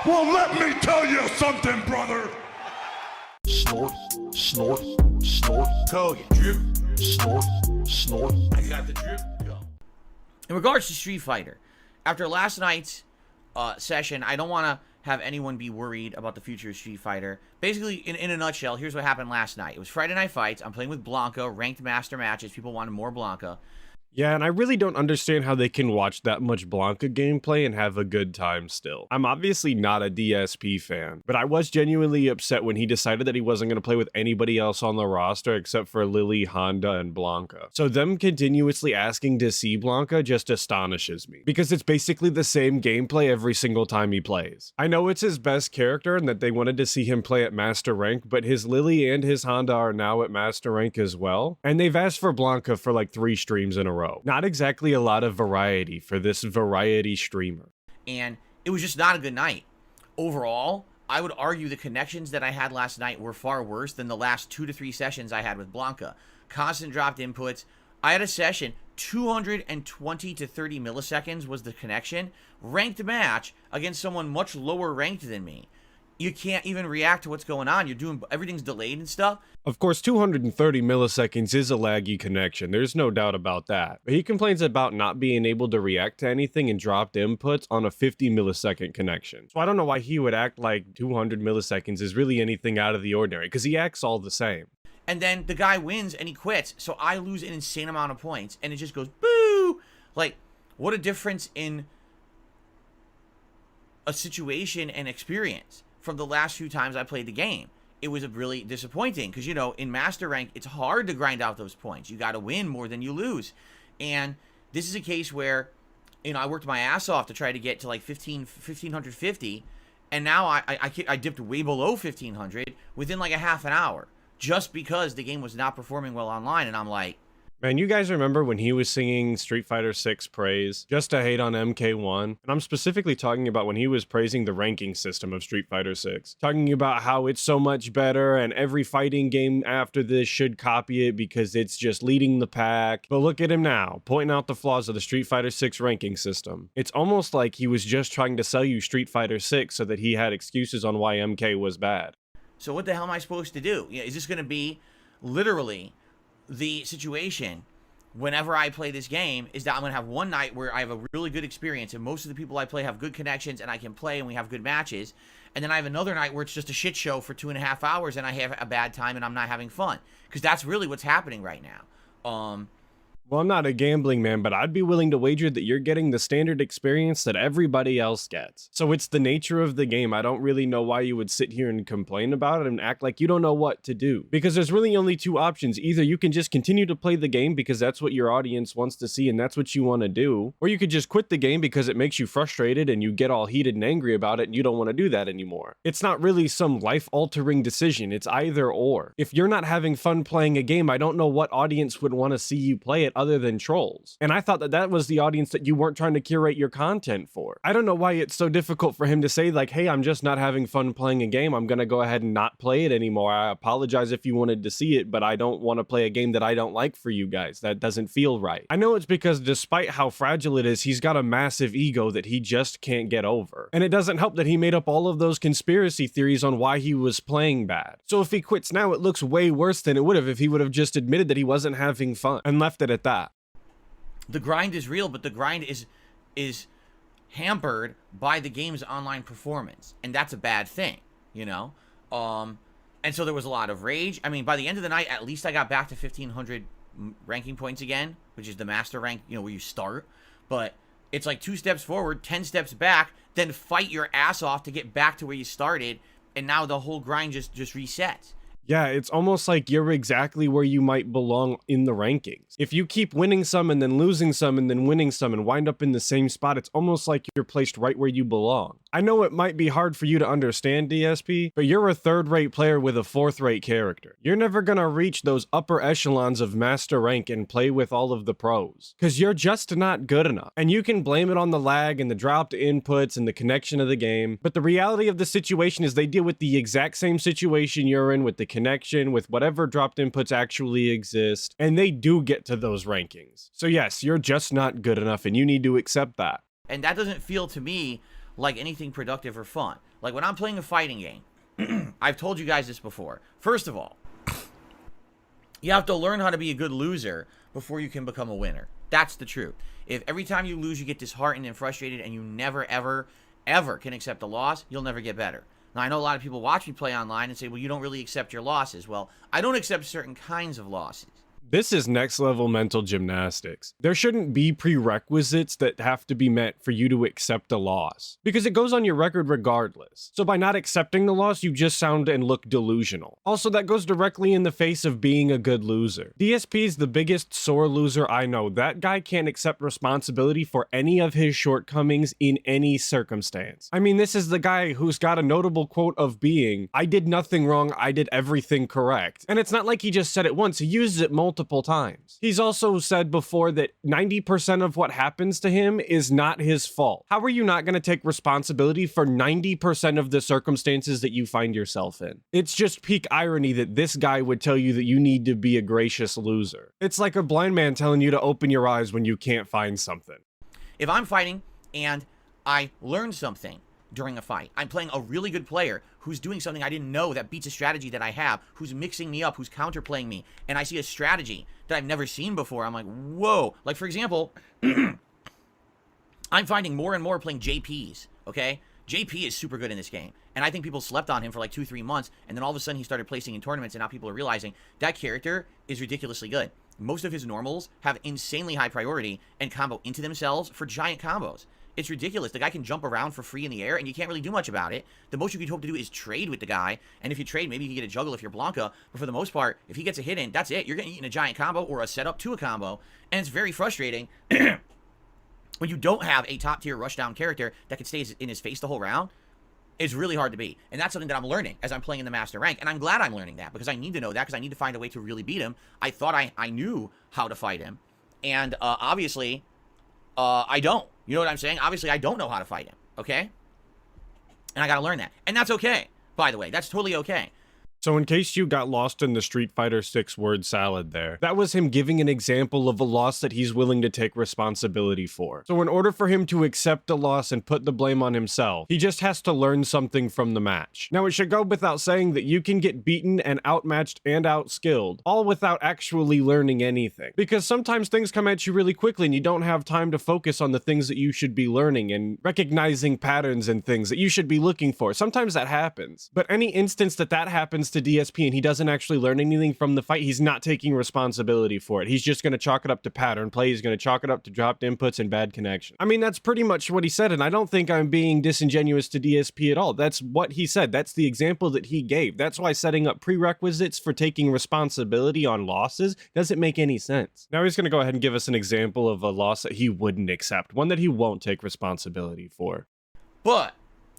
Well, let me tell you something, brother. Snort, snort, snort, Hogan, drip, snort, snort. I got the drip, go. In regards to Street Fighter, after last night's session, I don't want to have anyone be worried about the future of Street Fighter. Basically, in a nutshell, here's what happened last night. It was Friday Night Fights. I'm playing with Blanca, ranked master matches. People wanted more Blanca. Yeah, and I really don't understand how they can watch that much Blanca gameplay and have a good time still. I'm obviously not a DSP fan, but I was genuinely upset when he decided that he wasn't going to play with anybody else on the roster except for Lily, Honda, and Blanca. So them continuously asking to see Blanca just astonishes me, because it's basically the same gameplay every single time he plays. I know it's his best character and that they wanted to see him play at Master Rank, but his Lily and his Honda are now at Master Rank as well, and they've asked for Blanca for like 3 streams in a row. Not exactly a lot of variety for this variety streamer. And it was just not a good night. Overall, I would argue the connections that I had last night were far worse than the last 2 to 3 sessions I had with Blanca. Constant dropped inputs. I had a session, 220 to 30 milliseconds was the connection. Ranked match against someone much lower ranked than me. You can't even react to what's going on. You're doing, everything's delayed and stuff. Of course, 230 milliseconds is a laggy connection, there's no doubt about that. But he complains about not being able to react to anything and dropped inputs on a 50 millisecond connection. So I don't know why he would act like 200 milliseconds is really anything out of the ordinary, because he acts all the same. And then the guy wins and he quits, so I lose an insane amount of points, and it just goes boo! Like, what a difference in a situation and experience from the last few times I played the game. It was really disappointing because, you know, in Master Rank, it's hard to grind out those points. You got to win more than you lose. And this is a case where, you know, I worked my ass off to try to get to like 1550, and now I dipped way below 1500 within like a half an hour just because the game was not performing well online. And I'm like, man, you guys remember when he was singing Street Fighter 6 praise just to hate on MK1? And I'm specifically talking about when he was praising the ranking system of Street Fighter 6, talking about how it's so much better and every fighting game after this should copy it because it's just leading the pack. But look at him now, pointing out the flaws of the Street Fighter 6 ranking system. It's almost like he was just trying to sell you Street Fighter 6 so that he had excuses on why MK was bad. so what the hell am I supposed to do? You know, is this going to be literally the situation whenever I play this game is that I'm going to have one night where I have a really good experience and most of the people I play have good connections and I can play and we have good matches, and then I have another night where it's just a shit show for 2.5 hours and I have a bad time and I'm not having fun, because that's really what's happening right now. Well, I'm not a gambling man, but I'd be willing to wager that you're getting the standard experience that everybody else gets. So it's the nature of the game. I don't really know why you would sit here and complain about it and act like you don't know what to do. Because there's really only 2 options. Either you can just continue to play the game because that's what your audience wants to see and that's what you want to do, or you could just quit the game because it makes you frustrated and you get all heated and angry about it and you don't want to do that anymore. It's not really some life-altering decision. It's either or. If you're not having fun playing a game, I don't know what audience would want to see you play it other than trolls. And I thought that that was the audience that you weren't trying to curate your content for. I don't know why it's so difficult for him to say like, hey, I'm just not having fun playing a game. I'm gonna go ahead and not play it anymore. I apologize if you wanted to see it, but I don't want to play a game that I don't like for you guys. That doesn't feel right. I know it's because despite how fragile it is, he's got a massive ego that he just can't get over. And it doesn't help that he made up all of those conspiracy theories on why he was playing bad. So if he quits now, it looks way worse than it would have if he would have just admitted that he wasn't having fun and left it at that. The grind is real, but the grind is hampered by the game's online performance, and that's a bad thing, you know. And so there was a lot of rage. I mean, by the end of the night, at least I got back to 1500 ranking points again, which is the master rank, you know, where you start. But it's like 2 steps forward, 10 steps back, then fight your ass off to get back to where you started, and now the whole grind just resets. Yeah, it's almost like you're exactly where you might belong in the rankings. If you keep winning some and then losing some and then winning some and wind up in the same spot, it's almost like you're placed right where you belong. I know it might be hard for you to understand, DSP, but you're a 3rd-rate player with a 4th-rate character. You're never gonna reach those upper echelons of master rank and play with all of the pros, because you're just not good enough. And you can blame it on the lag and the dropped inputs and the connection of the game, but the reality of the situation is they deal with the exact same situation you're in with the connection, with whatever dropped inputs actually exist, and they do get to those rankings. So yes, you're just not good enough and you need to accept that. And that doesn't feel to me like anything productive or fun. Like when I'm playing a fighting game, I've told you guys this before. First of all, you have to learn how to be a good loser before you can become a winner. That's the truth. If every time you lose, you get disheartened and frustrated and you never, ever, ever can accept a loss, you'll never get better. Now, I know a lot of people watch me play online and say, well, you don't really accept your losses. Well, I don't accept certain kinds of losses. This is next level mental gymnastics. There shouldn't be prerequisites that have to be met for you to accept a loss, because it goes on your record regardless. So by not accepting the loss, you just sound and look delusional. Also, that goes directly in the face of being a good loser. DSP is the biggest sore loser I know. That guy can't accept responsibility for any of his shortcomings in any circumstance. I mean, this is the guy who's got a notable quote of being, "I did nothing wrong, I did everything correct." And it's not like he just said it once, he uses it multiple times. He's also said before that 90% of what happens to him is not his fault. How are you not going to take responsibility for 90% of the circumstances that you find yourself in? It's just peak irony that this guy would tell you that you need to be a gracious loser. It's like a blind man telling you to open your eyes when you can't find something. If I'm fighting and I learn something during a fight, I'm playing a really good player who's doing something I didn't know that beats a strategy that I have, who's mixing me up, who's counterplaying me, and I see a strategy that I've never seen before, I'm like, whoa. Like, for example, I'm finding more and more playing JPs, okay? JP is super good in this game, and I think people slept on him for like 2-3 months, and then all of a sudden he started placing in tournaments, and now people are realizing that character is ridiculously good. Most of his normals have insanely high priority and combo into themselves for giant combos. It's ridiculous. The guy can jump around for free in the air, and you can't really do much about it. The most you could hope to do is trade with the guy, and if you trade, maybe you can get a juggle if you're Blanca, but for the most part, if he gets a hit in, that's it. You're getting eaten a giant combo or a setup to a combo, and it's very frustrating when you don't have a top-tier rushdown character that can stay in his face the whole round. It's really hard to beat, and that's something that I'm learning as I'm playing in the master rank, and I'm glad I'm learning that, because I need to know that, because I need to find a way to really beat him. I thought I knew how to fight him, and obviously, I don't. You know what I'm saying? Obviously, I don't know how to fight him, okay? And I gotta learn that. And that's okay, by the way. That's totally okay. So in case you got lost in the Street Fighter 6 word salad there, that was him giving an example of a loss that he's willing to take responsibility for. So in order for him to accept a loss and put the blame on himself, he just has to learn something from the match. Now it should go without saying that you can get beaten and outmatched and outskilled, all without actually learning anything. Because sometimes things come at you really quickly and you don't have time to focus on the things that you should be learning and recognizing patterns and things that you should be looking for. Sometimes that happens. But any instance that happens to DSP and he doesn't actually learn anything from the fight, he's not taking responsibility for it. He's just going to chalk it up to pattern play. He's going to chalk it up to dropped inputs and bad connection. I mean, that's pretty much what he said, and I don't think I'm being disingenuous to DSP at all. That's what he said. That's the example that he gave. That's why setting up prerequisites for taking responsibility on losses doesn't make any sense. Now he's going to go ahead and give us an example of a loss that he wouldn't accept, one that he won't take responsibility for. But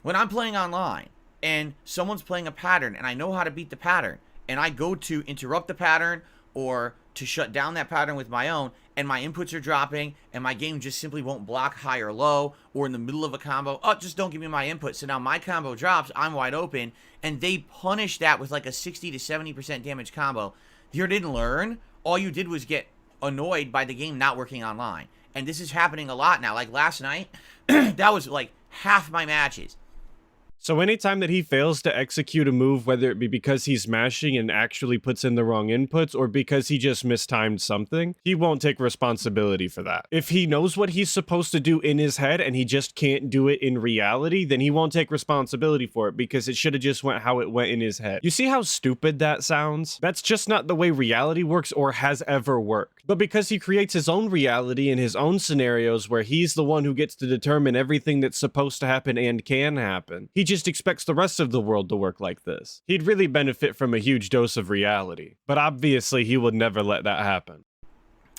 when I'm playing online, and someone's playing a pattern, and I know how to beat the pattern, and I go to interrupt the pattern or to shut down that pattern with my own, and my inputs are dropping, and my game just simply won't block high or low, or in the middle of a combo, oh, just don't give me my input. So now my combo drops, I'm wide open, and they punish that with like a 60 to 70% damage combo. You didn't learn. All you did was get annoyed by the game not working online. And this is happening a lot now. Like last night, that was like half my matches. So anytime that he fails to execute a move, whether it be because he's mashing and actually puts in the wrong inputs or because he just mistimed something, he won't take responsibility for that. If he knows what he's supposed to do in his head and he just can't do it in reality, then he won't take responsibility for it because it should have just went how it went in his head. You see how stupid that sounds? That's just not the way reality works or has ever worked. But because he creates his own reality and his own scenarios where he's the one who gets to determine everything that's supposed to happen and can happen, he just expects the rest of the world to work like this. He'd really benefit from a huge dose of reality, but obviously he would never let that happen.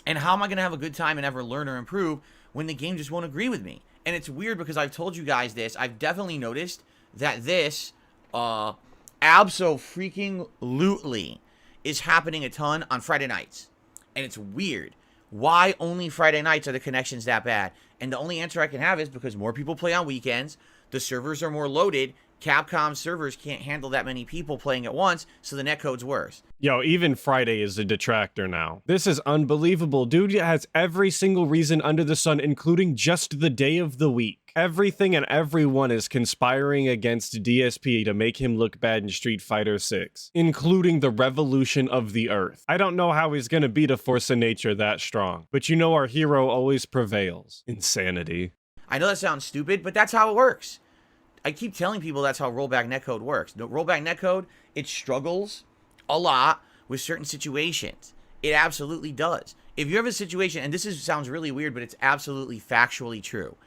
And how am I going to have a good time and ever learn or improve when the game just won't agree with me? And it's weird because I've told you guys this. I've definitely noticed that this abso-freaking-lutely is happening a ton on Friday nights. And it's weird. Why only Friday nights are the connections that bad? And the only answer I can have is because more people play on weekends, the servers are more loaded, Capcom servers can't handle that many people playing at once, so the netcode's worse. Yo, even Friday is a detractor now. This is unbelievable. Dude has every single reason under the sun, including just the day of the week. Everything and everyone is conspiring against DSP to make him look bad in Street Fighter 6, including the revolution of the Earth. I don't know how he's gonna beat a force of nature that strong, but you know our hero always prevails. Insanity. I know that sounds stupid, but that's how it works. I keep telling people that's how rollback netcode works. No, rollback netcode, it struggles a lot with certain situations. It absolutely does. If you have a situation, and sounds really weird, but it's absolutely factually true.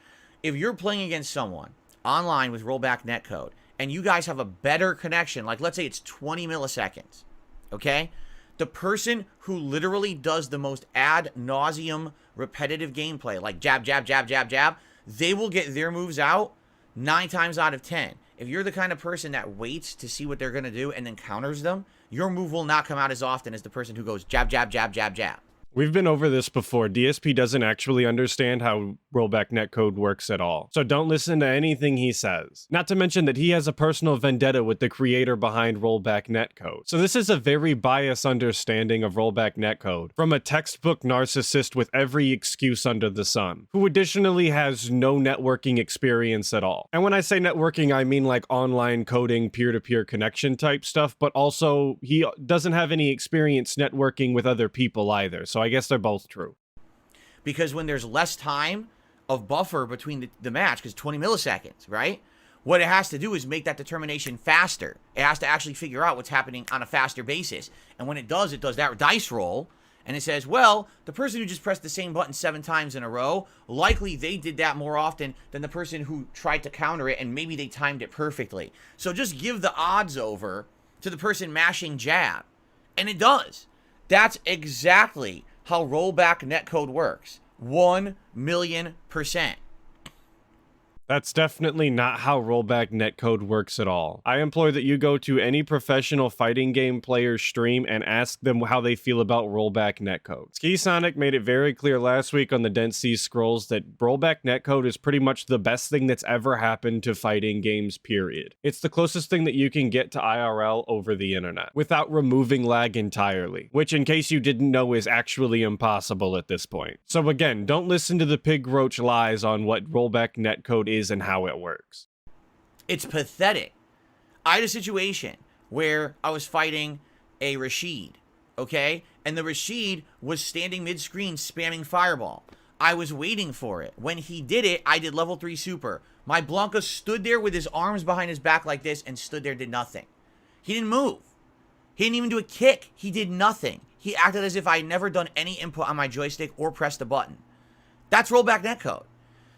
If you're playing against someone online with rollback netcode, and you guys have a better connection, like let's say it's 20 milliseconds, okay? The person who literally does the most ad nauseum repetitive gameplay, like jab, jab, jab, jab, jab, they will get their moves out 9 times out of 10. If you're the kind of person that waits to see what they're going to do and then counters them, your move will not come out as often as the person who goes jab, jab, jab, jab, jab. We've been over this before. DSP doesn't actually understand how rollback netcode works at all. So don't listen to anything he says. Not to mention that he has a personal vendetta with the creator behind rollback netcode. So this is a very biased understanding of rollback netcode from a textbook narcissist with every excuse under the sun, who additionally has no networking experience at all. And when I say networking, I mean like online coding, peer-to-peer connection type stuff, but also he doesn't have any experience networking with other people either. So I guess they're both true. Because when there's less time of buffer between the match, because 20 milliseconds, right? What it has to do is make that determination faster. It has to actually figure out what's happening on a faster basis. And when it does that dice roll, and it says, well, the person who just pressed the same button 7 times in a row, likely they did that more often than the person who tried to counter it, and maybe they timed it perfectly. So just give the odds over to the person mashing jab. And it does. That's exactly how rollback netcode works. 1,000,000%. That's definitely not how rollback netcode works at all. I implore that you go to any professional fighting game player's stream and ask them how they feel about rollback netcode. Ski Sonic made it very clear last week on the Dense Sea Scrolls that rollback netcode is pretty much the best thing that's ever happened to fighting games, period. It's the closest thing that you can get to IRL over the internet, without removing lag entirely, which in case you didn't know is actually impossible at this point. So again, don't listen to the pig roach lies on what rollback netcode is and how it works. It's pathetic. I had a situation where I was fighting a Rashid, okay? And the Rashid was standing mid-screen spamming Fireball. I was waiting for it. When he did it, I did level 3 super. My Blanca stood there with his arms behind his back like this and stood there, did nothing. He didn't move. He didn't even do a kick. He did nothing. He acted as if I had never done any input on my joystick or pressed a button. That's rollback netcode.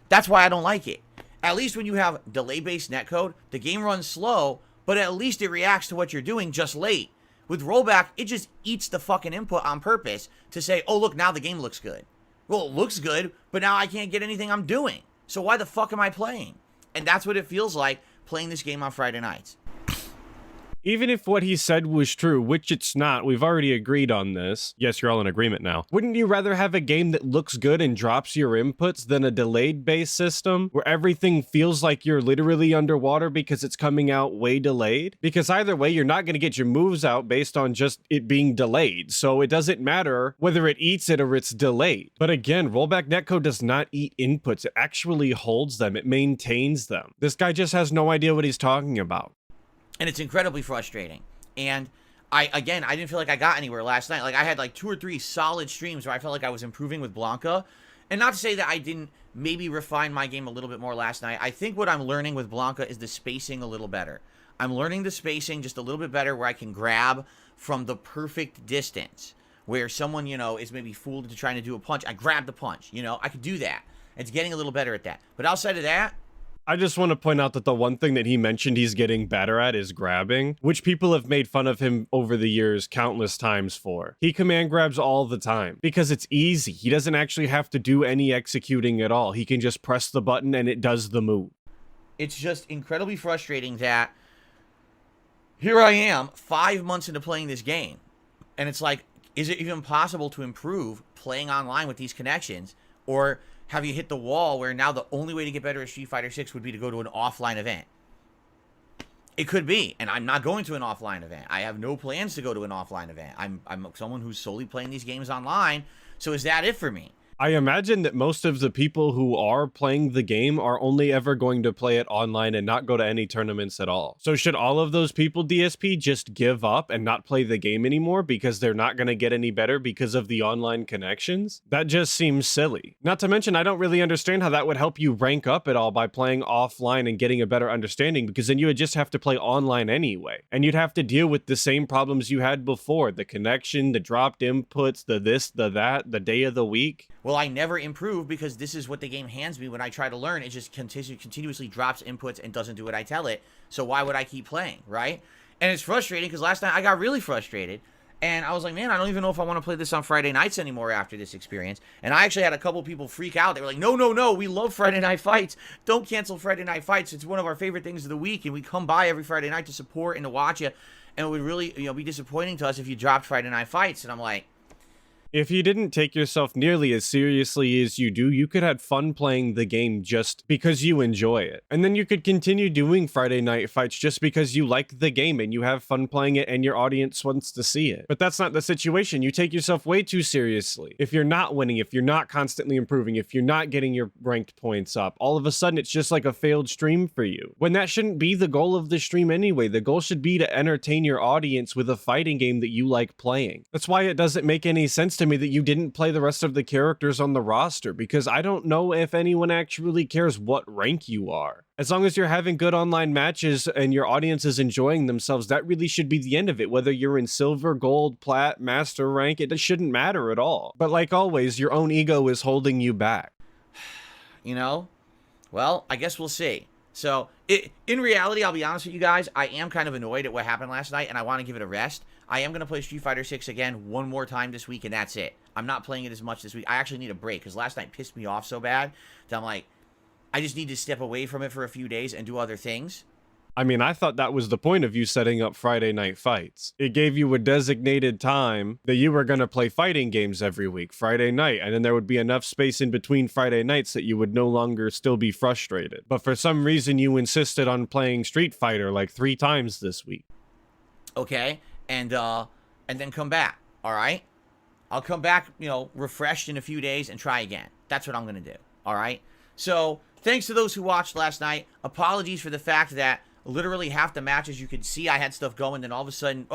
That's why I don't like it. At least when you have delay-based netcode, the game runs slow, but at least it reacts to what you're doing just late. With rollback, it just eats the fucking input on purpose to say, oh, look, now the game looks good. Well, it looks good, but now I can't get anything I'm doing. So why the fuck am I playing? And that's what it feels like playing this game on Friday nights. Even if what he said was true, which it's not, we've already agreed on this. Yes, you're all in agreement now. Wouldn't you rather have a game that looks good and drops your inputs than a delayed-based system where everything feels like you're literally underwater because it's coming out way delayed? Because either way, you're not going to get your moves out based on just it being delayed. So it doesn't matter whether it eats it or it's delayed. But again, rollback netcode does not eat inputs. It actually holds them. It maintains them. This guy just has no idea what he's talking about. And it's incredibly frustrating. And I didn't feel like I got anywhere last night. Like, I had like 2 or 3 solid streams where I felt like I was improving with Blanca. And not to say that I didn't maybe refine my game a little bit more last night. I think what I'm learning with Blanca is the spacing a little better. I'm learning the spacing just a little bit better where I can grab from the perfect distance. Where someone, you know, is maybe fooled into trying to do a punch. I grab the punch, you know. I could do that. It's getting a little better at that. But outside of that, I just want to point out that the one thing that he mentioned he's getting better at is grabbing, which people have made fun of him over the years countless times for. He command grabs all the time because it's easy. He doesn't actually have to do any executing at all. He can just press the button and it does the move. It's just incredibly frustrating that here I am 5 months into playing this game. And it's like, is it even possible to improve playing online with these connections? Or have you hit the wall where now the only way to get better at Street Fighter 6 would be to go to an offline event? It could be, and I'm not going to an offline event. I have no plans to go to an offline event. I'm someone who's solely playing these games online, so is that it for me? I imagine that most of the people who are playing the game are only ever going to play it online and not go to any tournaments at all. So should all of those people, DSP, just give up and not play the game anymore because they're not going to get any better because of the online connections? That just seems silly. Not to mention, I don't really understand how that would help you rank up at all by playing offline and getting a better understanding, because then you would just have to play online anyway. And you'd have to deal with the same problems you had before: the connection, the dropped inputs, the this, the that, the day of the week. Well, I never improve because this is what the game hands me when I try to learn. It just continuously drops inputs and doesn't do what I tell it. So why would I keep playing, right? And it's frustrating because last night I got really frustrated. And I was like, man, I don't even know if I want to play this on Friday nights anymore after this experience. And I actually had a couple people freak out. They were like, no, we love Friday Night Fights. Don't cancel Friday Night Fights. It's one of our favorite things of the week. And we come by every Friday night to support and to watch you. And it would really, be disappointing to us if you dropped Friday Night Fights. And I'm like, if you didn't take yourself nearly as seriously as you do, you could have fun playing the game just because you enjoy it. And then you could continue doing Friday Night Fights just because you like the game and you have fun playing it and your audience wants to see it. But that's not the situation. You take yourself way too seriously. If you're not winning, if you're not constantly improving, if you're not getting your ranked points up, all of a sudden it's just like a failed stream for you. When that shouldn't be the goal of the stream anyway. The goal should be to entertain your audience with a fighting game that you like playing. That's why it doesn't make any sense to me that you didn't play the rest of the characters on the roster, because I don't know if anyone actually cares what rank you are. As long as you're having good online matches and your audience is enjoying themselves, that really should be the end of it. Whether you're in silver, gold, plat, master rank, it shouldn't matter at all. But like always, your own ego is holding you back. Well, I guess we'll see. So, in reality, I'll be honest with you guys, I am kind of annoyed at what happened last night, and I want to give it a rest. I am going to play Street Fighter 6 again one more time this week, and that's it. I'm not playing it as much this week. I actually need a break, because last night pissed me off so bad that I'm like, I just need to step away from it for a few days and do other things. I mean, I thought that was the point of you setting up Friday Night Fights. It gave you a designated time that you were going to play fighting games every week, Friday night, and then there would be enough space in between Friday nights that you would no longer still be frustrated. But for some reason, you insisted on playing Street Fighter like 3 times this week. Okay, and then come back, all right? I'll come back, refreshed in a few days and try again. That's what I'm going to do, all right? So, thanks to those who watched last night. Apologies for the fact that literally half the matches you could see I had stuff going, then all of a sudden,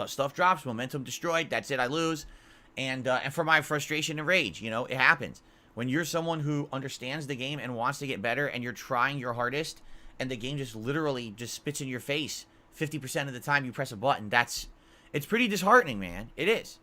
stuff drops, momentum destroyed, that's it, I lose. And for my frustration and rage, it happens. When you're someone who understands the game and wants to get better and you're trying your hardest and the game just literally just spits in your face 50% of the time you press a button, it's pretty disheartening, man. It is.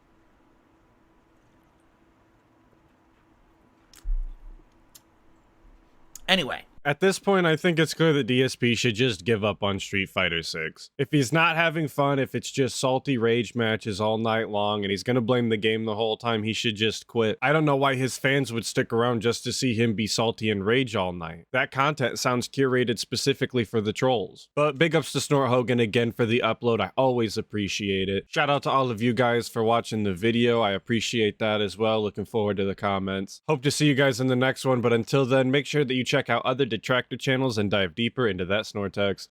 Anyway. At this point, I think it's clear that DSP should just give up on Street Fighter 6. If he's not having fun, if it's just salty rage matches all night long, and he's gonna blame the game the whole time, he should just quit. I don't know why his fans would stick around just to see him be salty and rage all night. That content sounds curated specifically for the trolls. But big ups to Snort Hogan again for the upload. I always appreciate it. Shout out to all of you guys for watching the video. I appreciate that as well. Looking forward to the comments. Hope to see you guys in the next one, but until then, make sure that you check out other detractor channels and dive deeper into that Snortex.